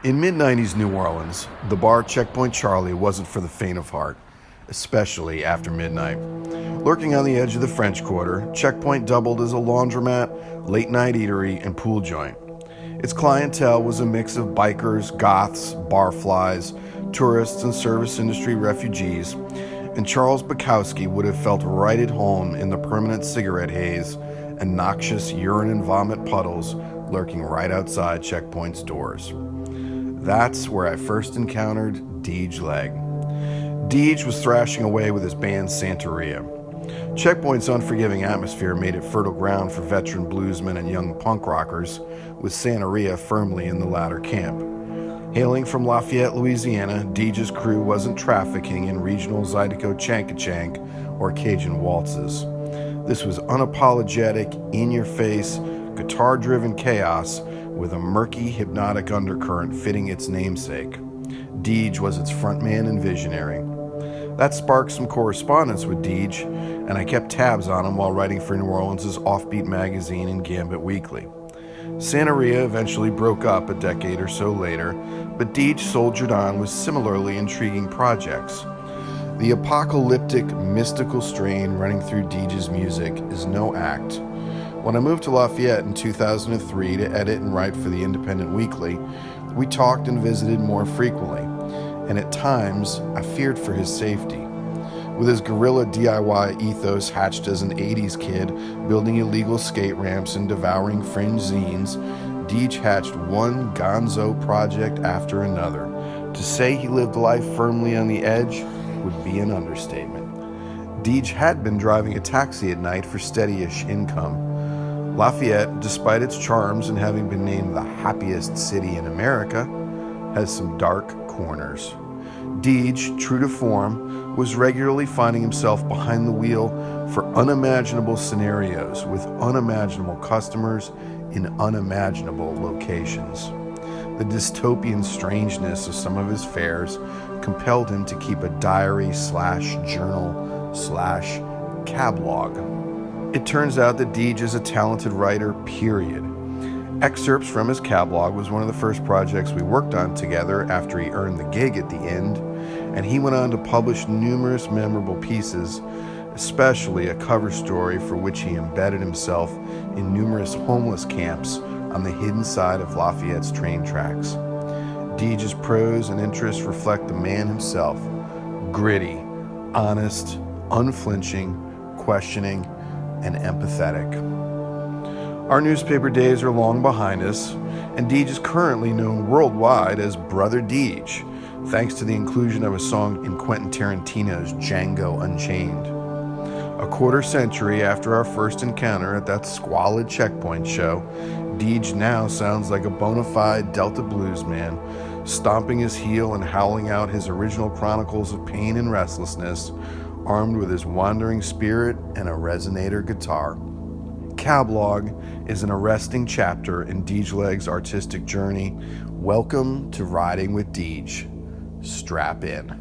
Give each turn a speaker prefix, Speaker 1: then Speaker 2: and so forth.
Speaker 1: In mid-90s New Orleans, the bar Checkpoint Charlie wasn't for the faint of heart, especially after midnight. Lurking on the edge of the French Quarter, Checkpoint doubled as a laundromat, late-night eatery, and pool joint. Its clientele was a mix of bikers, goths, barflies, tourists, and service industry refugees, and Charles Bukowski would have felt right at home in the permanent cigarette haze and noxious urine and vomit puddles lurking right outside Checkpoint's doors. That's where I first encountered Deej Leg. Deej was thrashing away with his band Santeria. Checkpoint's unforgiving atmosphere made it fertile ground for veteran bluesmen and young punk rockers, with Santeria firmly in the latter camp. Hailing from Lafayette, Louisiana, Deej's crew wasn't trafficking in regional Zydeco Chankachank or Cajun waltzes. This was unapologetic, in-your-face, guitar-driven chaos with a murky, hypnotic undercurrent fitting its namesake. Deej was its frontman and visionary. That sparked some correspondence with Deej, and I kept tabs on him while writing for New Orleans' Offbeat magazine and Gambit Weekly. Santeria eventually broke up a decade or so later, but Deej soldiered on with similarly intriguing projects. The apocalyptic, mystical strain running through Deej's music is no act. When I moved to Lafayette in 2003 to edit and write for the Independent Weekly, we talked and visited more frequently, and at times I feared for his safety. With his guerrilla DIY ethos hatched as an 80s kid, building illegal skate ramps and devouring fringe zines, Deej hatched one gonzo project after another. To say he lived life firmly on the edge would be an understatement. Deej had been driving a taxi at night for steady-ish income. Lafayette, despite its charms and having been named the happiest city in America, has some dark corners. Deej, true to form, was regularly finding himself behind the wheel for unimaginable scenarios with unimaginable customers in unimaginable locations. The dystopian strangeness of some of his fares compelled him to keep a diary/journal/cablog. It turns out that Deej is a talented writer, period. Excerpts from his cablog was one of the first projects we worked on together after he earned the gig at the end, and he went on to publish numerous memorable pieces, especially a cover story for which he embedded himself in numerous homeless camps on the hidden side of Lafayette's train tracks. Deej's prose and interests reflect the man himself, gritty, honest, unflinching, questioning, and empathetic. Our newspaper days are long behind us, and Deej is currently known worldwide as Brother Deej, thanks to the inclusion of a song in Quentin Tarantino's Django Unchained. A quarter century after our first encounter at that squalid Checkpoint show, Deej now sounds like a bona fide Delta blues man, stomping his heel and howling out his original chronicles of pain and restlessness, armed with his wandering spirit and a resonator guitar. Cablog is an arresting chapter in Deej Leg's artistic journey. Welcome to Riding with Deej. Strap in.